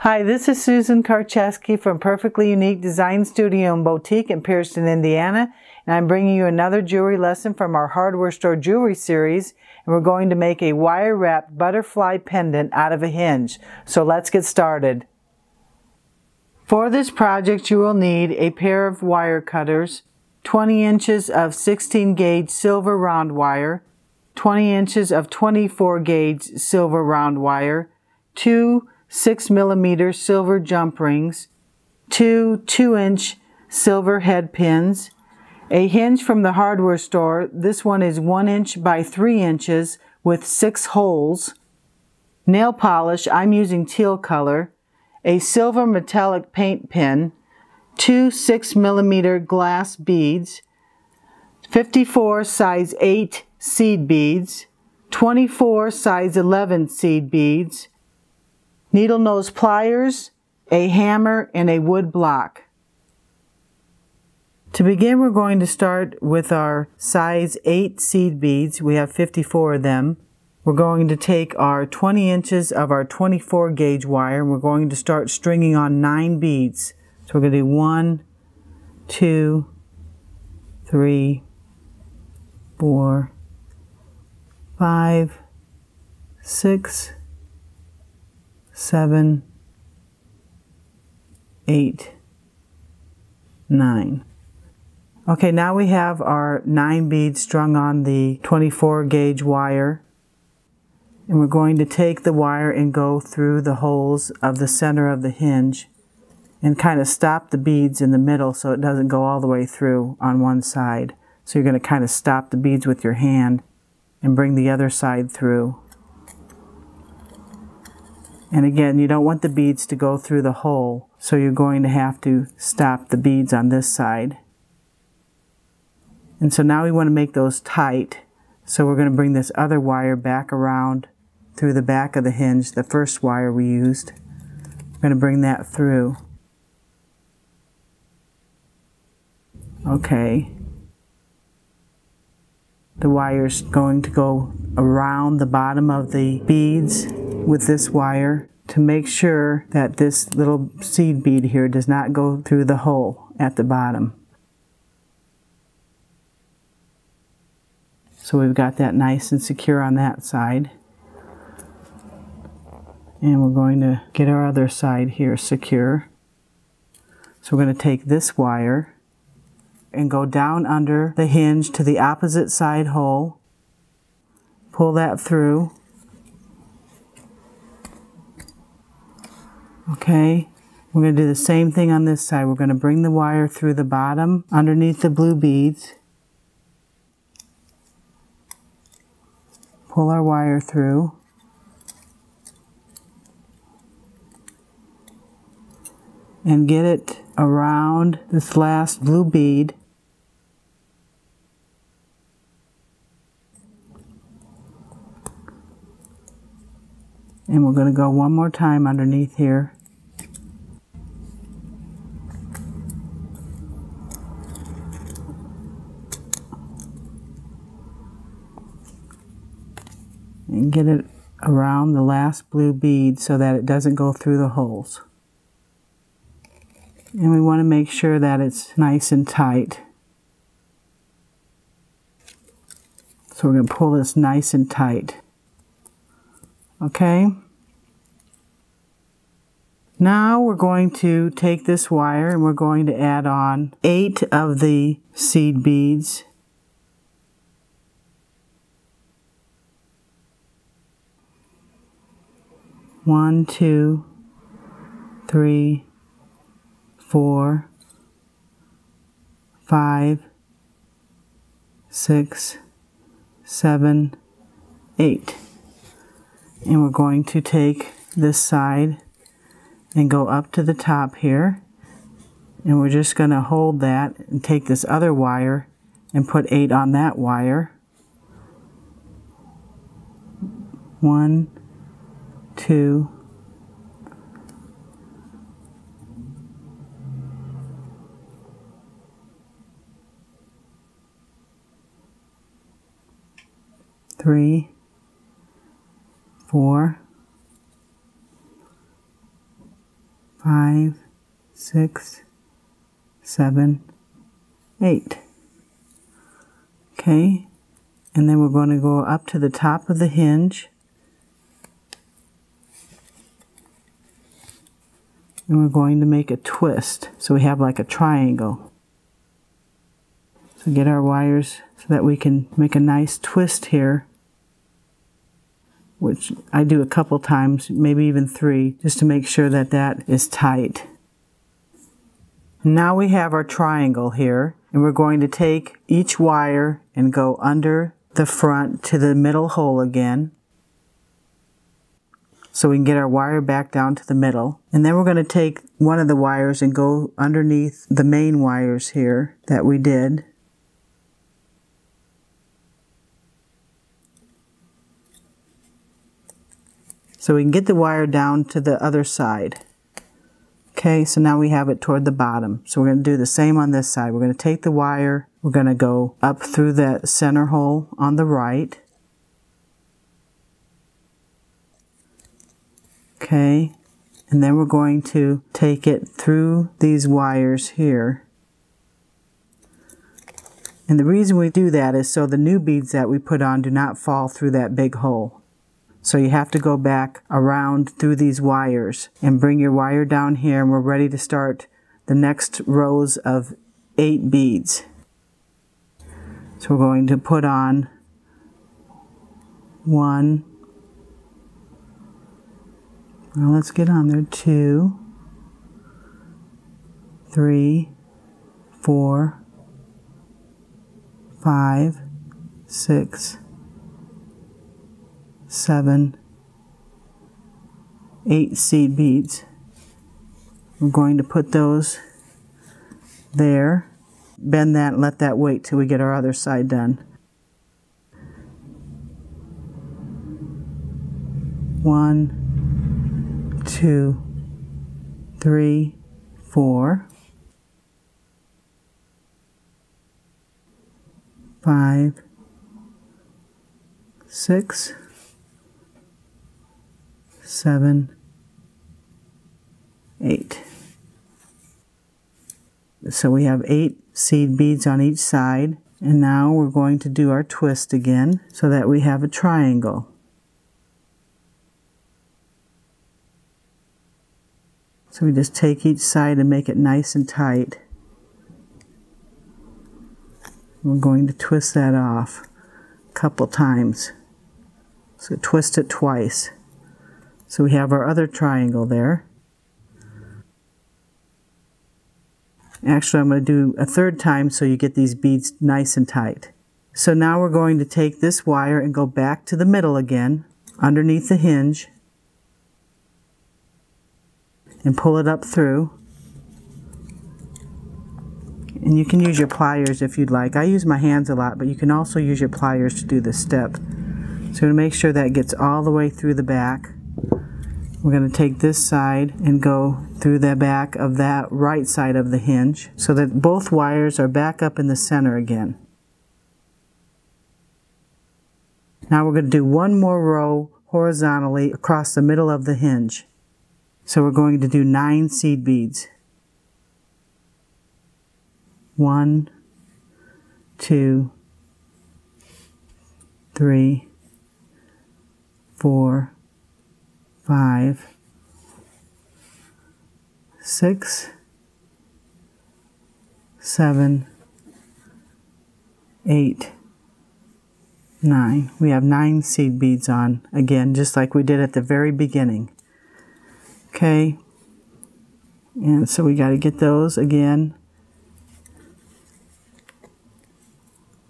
Hi, this is Susan Karcheski from Perfectly Unique Design Studio and Boutique in Pearson, Indiana, and I'm bringing you another jewelry lesson from our hardware store jewelry series, and we're going to make a wire-wrapped butterfly pendant out of a hinge. So let's get started. For this project, you will need a pair of wire cutters, 20 inches of 16 gauge silver round wire, 20 inches of 24 gauge silver round wire, 2 6mm silver jump rings, 2 2-inch silver head pins, a hinge from the hardware store. This one is 1 inch by 3 inches with 6 holes, nail polish, I'm using teal color, a silver metallic paint pen, 2 6mm glass beads, 54 size 8 seed beads, 24 size 11 seed beads, needle nose pliers, a hammer, and a wood block. To begin, we're going to start with our size 8 seed beads. We have 54 of them. We're going to take our 20 inches of our 24 gauge wire and we're going to start stringing on 9 beads. So we're going to do 1, 2, 3, 4, 5, 6, 7, 8, 9. Okay, now we have our 9 beads strung on the 24 gauge wire. And we're going to take the wire and go through the holes of the center of the hinge and kind of stop the beads in the middle so it doesn't go all the way through on one side. So you're going to kind of stop the beads with your hand and bring the other side through. And again, you don't want the beads to go through the hole, so you're going to have to stop the beads on this side. And so now we want to make those tight, so we're going to bring this other wire back around through the back of the hinge, the first wire we used. We're going to bring that through. Okay. The wire's going to go around the bottom of the beads with this wire to make sure that this little seed bead here does not go through the hole at the bottom. So we've got that nice and secure on that side. And we're going to get our other side here secure. So we're going to take this wire and go down under the hinge to the opposite side hole. Pull that through. Okay, we're going to do the same thing on this side. We're going to bring the wire through the bottom underneath the blue beads. Pull our wire through. And get it around this last blue bead. And we're going to go one more time underneath here. And get it around the last blue bead so that it doesn't go through the holes. And we want to make sure that it's nice and tight. So we're going to pull this nice and tight. Okay. Now we're going to take this wire and we're going to add on 8 of the seed beads. One, 2, 3, 4, 5, 6, 7, 8. And we're going to take this side and go up to the top here. And we're just going to hold that and take this other wire and put 8 on that wire. 1, 2, 3, 4, 5, 6, 7, 8. Okay, and then we're going to go up to the top of the hinge, and we're going to make a twist so we have like a triangle. So get our wires so that we can make a nice twist here, which I do a couple times, maybe even 3, just to make sure that that is tight. Now we have our triangle here, and we're going to take each wire and go under the front to the middle hole again, so we can get our wire back down to the middle. And then we're going to take one of the wires and go underneath the main wires here that we did. So we can get the wire down to the other side. Okay, so now we have it toward the bottom. So we're going to do the same on this side. We're going to take the wire, we're going to go up through that center hole on the right. Okay, and then we're going to take it through these wires here. And the reason we do that is so the new beads that we put on do not fall through that big hole. So you have to go back around through these wires and bring your wire down here, and we're ready to start the next rows of 8 beads. So we're going to put on 1, well, let's get on there, 2, 3, 4, 5, 6, 7, 8 seed beads. We're going to put those there, bend that and let that wait till we get our other side done. 1, 2, 3, 4, 5, 6, 7, 8. So we have 8 seed beads on each side, and now we're going to do our twist again so that we have a triangle. So we just take each side and make it nice and tight. We're going to twist that off a couple times. So twist it twice. So we have our other triangle there. Actually, I'm going to do a 3rd time so you get these beads nice and tight. So now we're going to take this wire and go back to the middle again, underneath the hinge, and pull it up through. And you can use your pliers if you'd like. I use my hands a lot, but you can also use your pliers to do this step. So to make sure that gets all the way through the back, we're going to take this side and go through the back of that right side of the hinge so that both wires are back up in the center again. Now we're going to do one more row horizontally across the middle of the hinge. So we're going to do 9 seed beads. 1, 2, 3, 4, 5, 6, 7, 8, 9. We have 9 seed beads on, again, just like we did at the very beginning. Okay, and so we got to get those again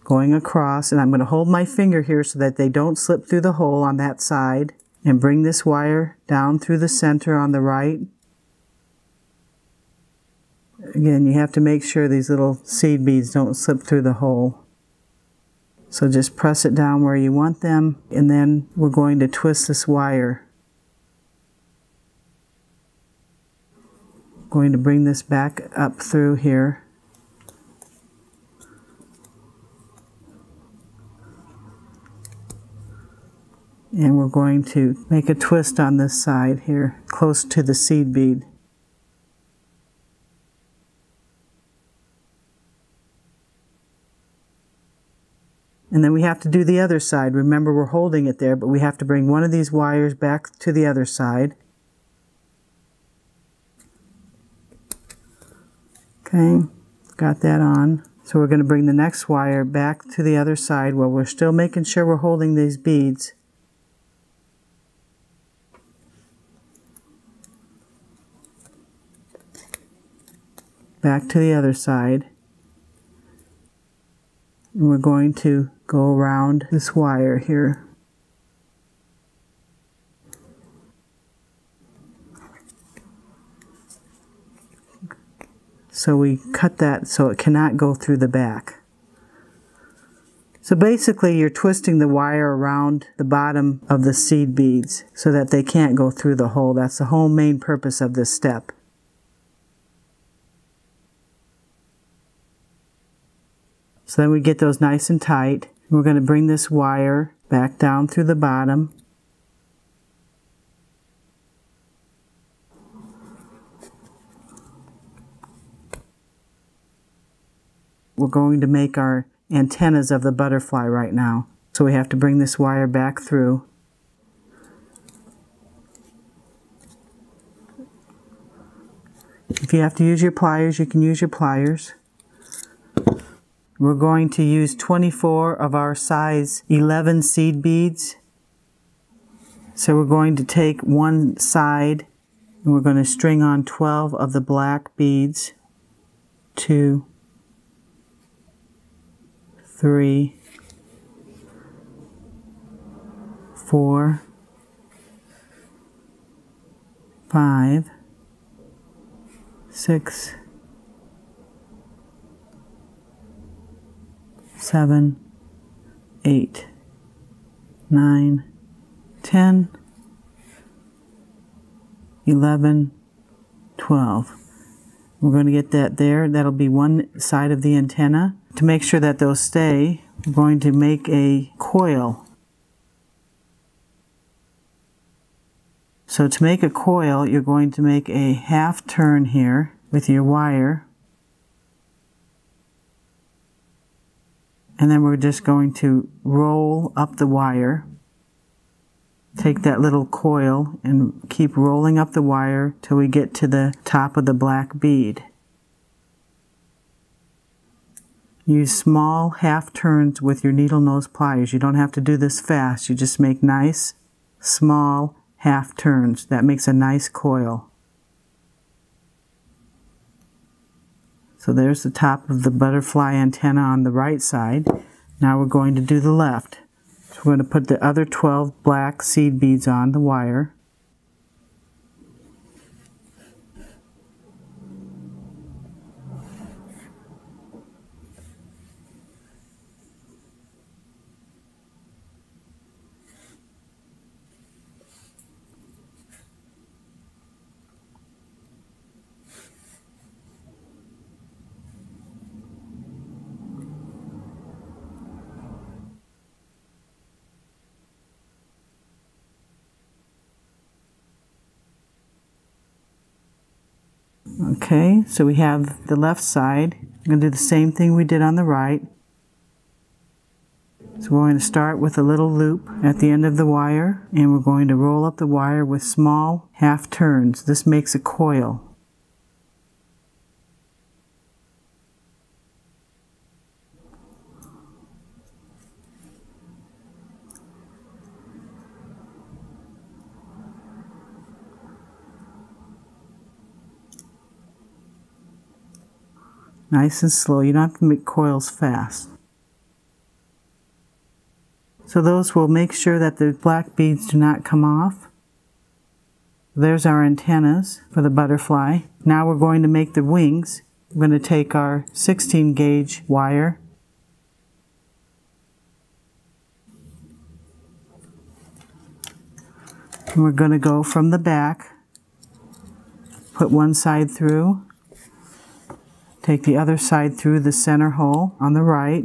going across, and I'm going to hold my finger here so that they don't slip through the hole on that side, and bring this wire down through the center on the right. Again, you have to make sure these little seed beads don't slip through the hole. So just press it down where you want them, and then we're going to twist this wire. Going to bring this back up through here. And we're going to make a twist on this side here, close to the seed bead. And then we have to do the other side. Remember, we're holding it there, but we have to bring one of these wires back to the other side. Okay, got that on. So we're going to bring the next wire back to the other side while we're still making sure we're holding these beads. Back to the other side. And we're going to go around this wire here. So we cut that so it cannot go through the back. So basically you're twisting the wire around the bottom of the seed beads so that they can't go through the hole. That's the whole main purpose of this step. So then we get those nice and tight. We're going to bring this wire back down through the bottom. We're going to make our antennas of the butterfly right now. So we have to bring this wire back through. If you have to use your pliers, you can use your pliers. We're going to use 24 of our size 11 seed beads. So we're going to take one side and we're going to string on 12 of the black beads. 2, 3, 4, 5, 6, 7, 8, 9, 10, 11, 12. We're going to get that there. That'll be one side of the antenna. To make sure that those stay, we're going to make a coil. So to make a coil, you're going to make a half turn here with your wire. And then we're just going to roll up the wire. Take that little coil and keep rolling up the wire till we get to the top of the black bead. Use small half turns with your needle nose pliers. You don't have to do this fast. You just make nice, small half turns. That makes a nice coil. So there's the top of the butterfly antenna on the right side. Now we're going to do the left. So we're going to put the other 12 black seed beads on the wire. Okay, so we have the left side. I'm going to do the same thing we did on the right. So we're going to start with a little loop at the end of the wire, and we're going to roll up the wire with small half turns. This makes a coil. Nice and slow. You don't have to make coils fast. So those will make sure that the black beads do not come off. There's our antennas for the butterfly. Now we're going to make the wings. We're going to take our 16 gauge wire. And we're going to go from the back, put one side through, take the other side through the center hole on the right.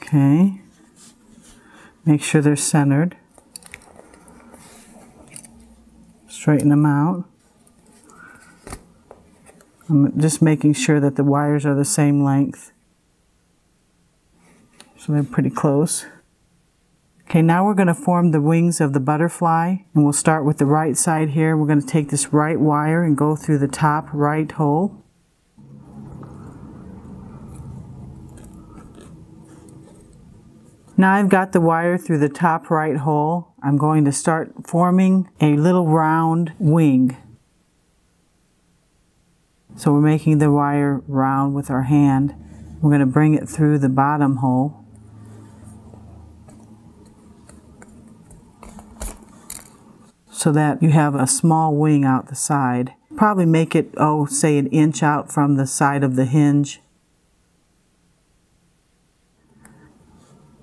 Okay. Make sure they're centered. Straighten them out. I'm just making sure that the wires are the same length. So they're pretty close. Okay, now we're going to form the wings of the butterfly, and we'll start with the right side here. We're going to take this right wire and go through the top right hole. Now I've got the wire through the top right hole. I'm going to start forming a little round wing. So we're making the wire round with our hand. We're going to bring it through the bottom hole. So that you have a small wing out the side. Probably make it, say an inch out from the side of the hinge.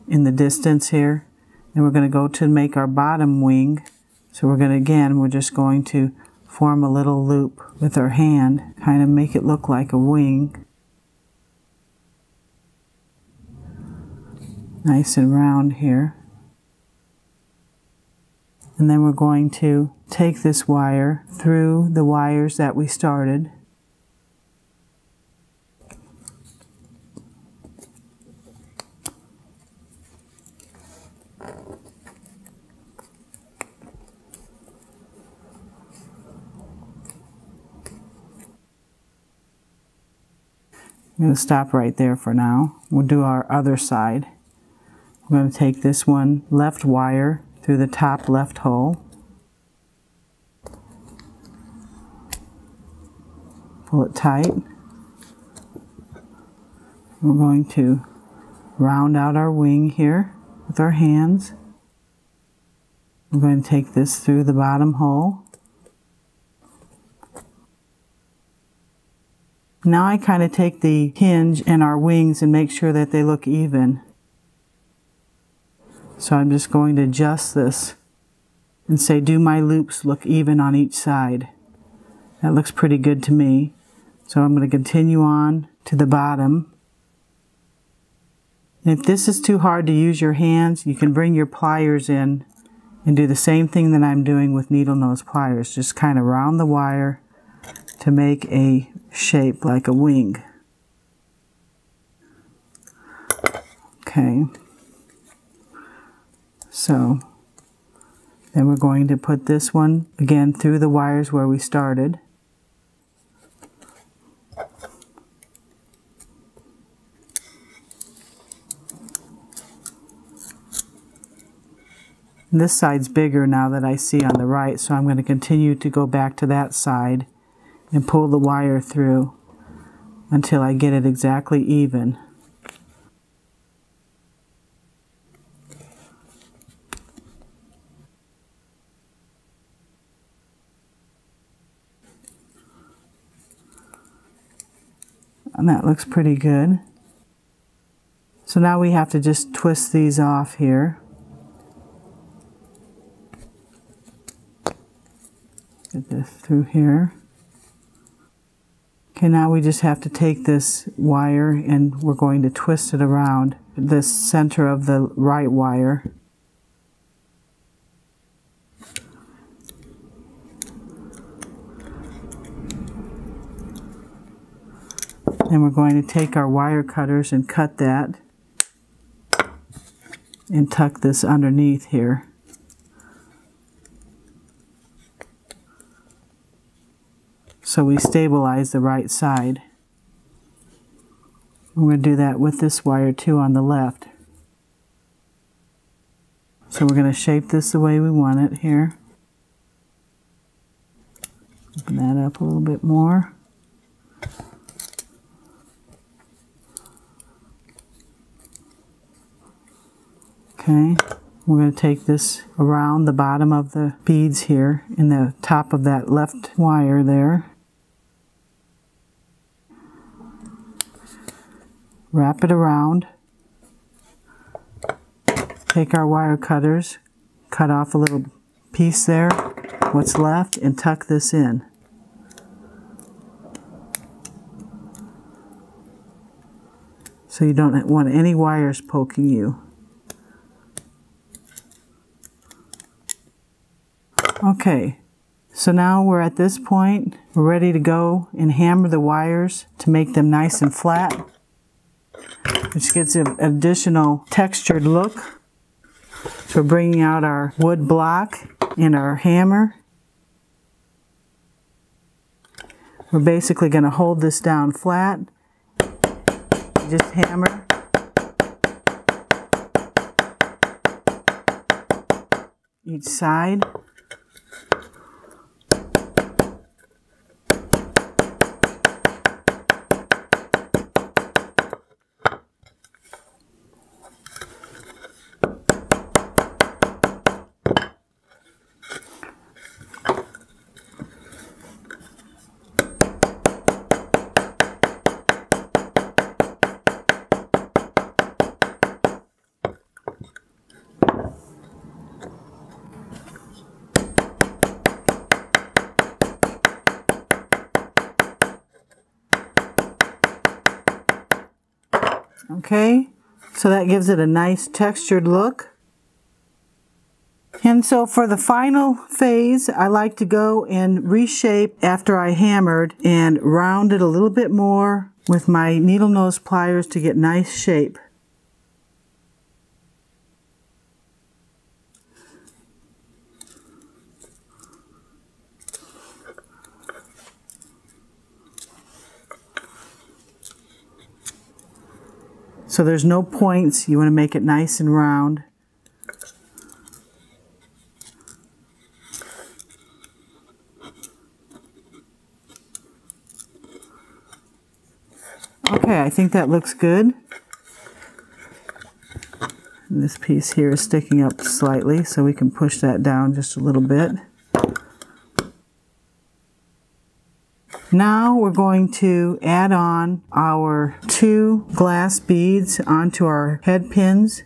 In the distance here. And we're going to go to make our bottom wing. So we're going to, again, we're just going to form a little loop with our hand, kind of make it look like a wing. Nice and round here. And then we're going to take this wire through the wires that we started. I'm going to stop right there for now. We'll do our other side. We're going to take this one left wire through the top left hole. Pull it tight. We're going to round out our wing here with our hands. We're going to take this through the bottom hole. Now I kind of take the hinge and our wings and make sure that they look even. So I'm just going to adjust this and say, do my loops look even on each side? That looks pretty good to me. So I'm going to continue on to the bottom. And if this is too hard to use your hands, you can bring your pliers in and do the same thing that I'm doing with needle nose pliers. Just kind of round the wire to make a shape like a wing. Okay. So then we're going to put this one again through the wires where we started. And this side's bigger now that I see on the right, so I'm going to continue to go back to that side and pull the wire through until I get it exactly even. And that looks pretty good. So now we have to just twist these off here. Get this through here. Okay, now we just have to take this wire and we're going to twist it around the center of the right wire. And we're going to take our wire cutters and cut that and tuck this underneath here. So we stabilize the right side. We're going to do that with this wire too on the left. So we're going to shape this the way we want it here. Open that up a little bit more. Okay, we're going to take this around the bottom of the beads here in the top of that left wire there. Wrap it around. Take our wire cutters, cut off a little piece there, what's left, and tuck this in. so you don't want any wires poking you. Okay, so now we're at this point. We're ready to go and hammer the wires to make them nice and flat, which gives an additional textured look. So we're bringing out our wood block and our hammer. We're basically going to hold this down flat. Just hammer. Each side. Okay, so that gives it a nice textured look. And so for the final phase, I like to go and reshape after I hammered and round it a little bit more with my needle nose pliers to get nice shape. So there's no points. You want to make it nice and round. Okay, I think that looks good. And this piece here is sticking up slightly, so we can push that down just a little bit. Now we're going to add on our 2 glass beads onto our head pins.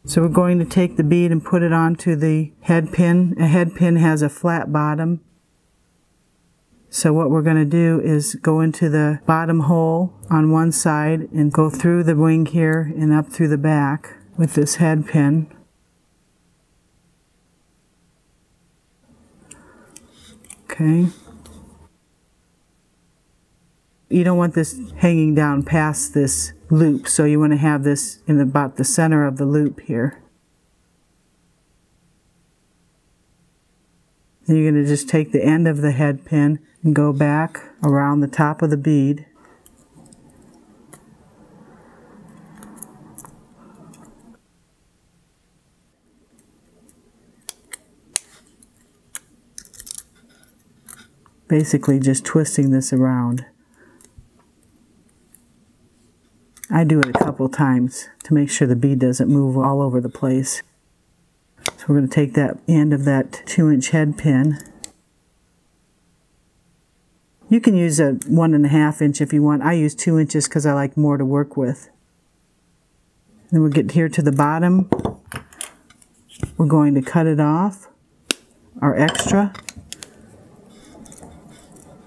So we're going to take the bead and put it onto the head pin. A head pin has a flat bottom. So what we're going to do is go into the bottom hole on one side and go through the wing here and up through the back with this head pin. Okay. You don't want this hanging down past this loop, so you want to have this in about the center of the loop here. Then you're going to just take the end of the head pin and go back around the top of the bead. Basically just twisting this around. I do it a couple times to make sure the bead doesn't move all over the place. So we're going to take that end of that 2-inch head pin. You can use a 1.5 inch if you want. I use 2 inches because I like more to work with. Then we'll get here to the bottom. We're going to cut it off, our extra.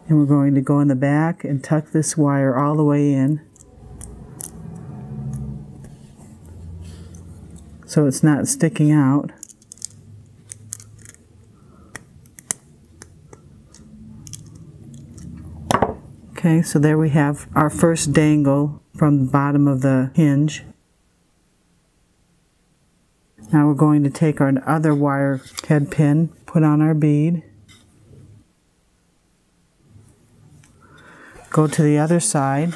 And we're going to go in the back and tuck this wire all the way in, so it's not sticking out. Okay, so there we have our first dangle from the bottom of the hinge. Now we're going to take our other wire head pin, put on our bead, go to the other side,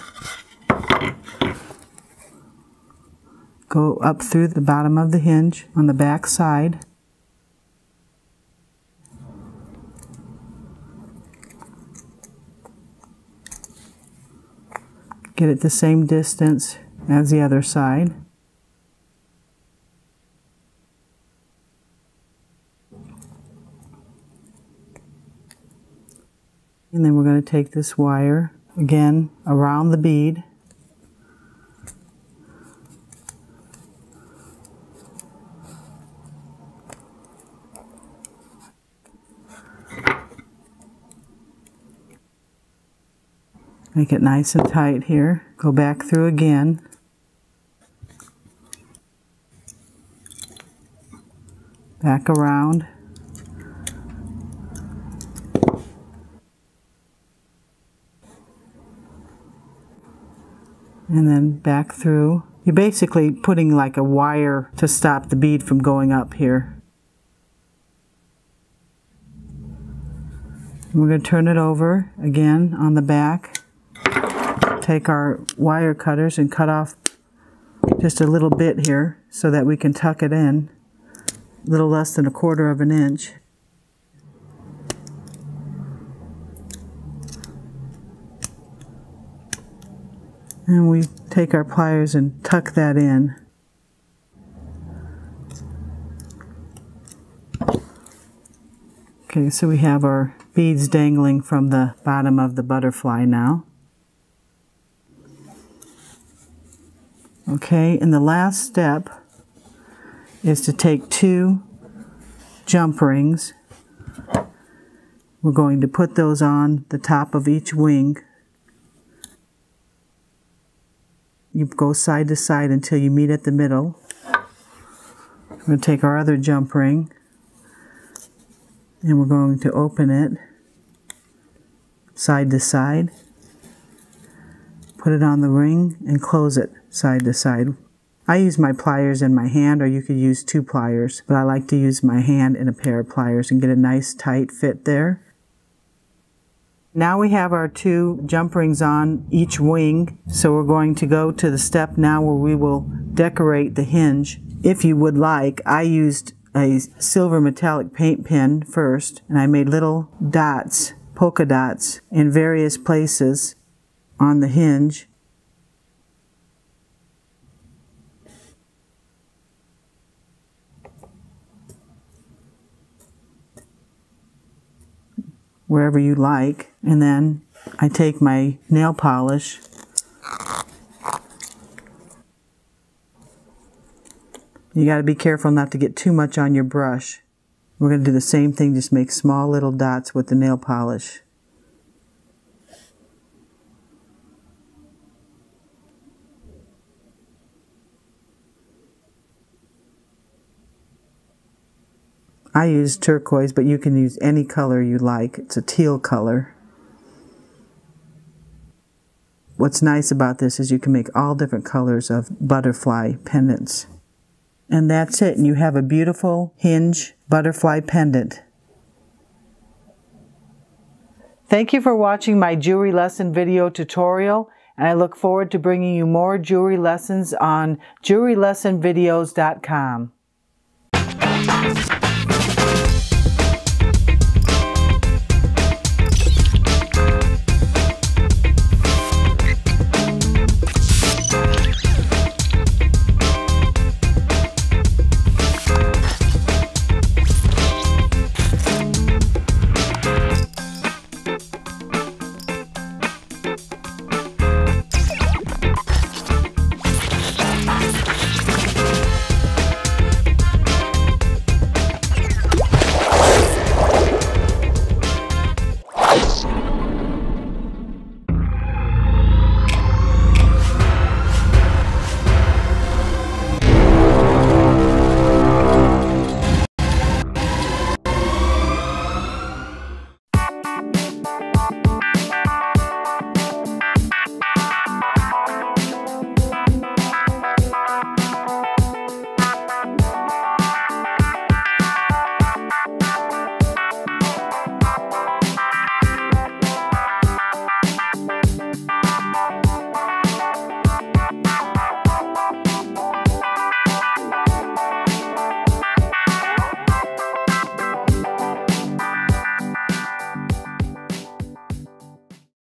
go up through the bottom of the hinge on the back side, get it the same distance as the other side. And then we're going to take this wire again around the bead. Make it nice and tight here. Go back through again. Back around. And then back through. You're basically putting like a wire to stop the bead from going up here. We're going to turn it over again on the back. Take our wire cutters and cut off just a little bit here so that we can tuck it in. A little less than 1/4 of an inch. And we take our pliers and tuck that in. Okay, so we have our beads dangling from the bottom of the butterfly now. Okay, and the last step is to take 2 jump rings. We're going to put those on the top of each wing. You go side to side until you meet at the middle. We're going to take our other jump ring and we're going to open it side to side. Put it on the ring and close it side to side. I use my pliers in my hand, or you could use 2 pliers, but I like to use my hand and a pair of pliers and get a nice tight fit there. Now we have our 2 jump rings on each wing, so we're going to go to the step now where we will decorate the hinge. If you would like, I used a silver metallic paint pen first, and I made little dots, polka dots, in various places on the hinge. Wherever you like, and then I take my nail polish you got to be careful not to get too much on your brush. We're going to do the same thing, just make small little dots with the nail polish. I use turquoise, but you can use any color you like. It's a teal color. What's nice about this is you can make all different colors of butterfly pendants. And that's it, and you have a beautiful hinge butterfly pendant. Thank you for watching my jewelry lesson video tutorial, and I look forward to bringing you more jewelry lessons on JewelryLessonVideos.com.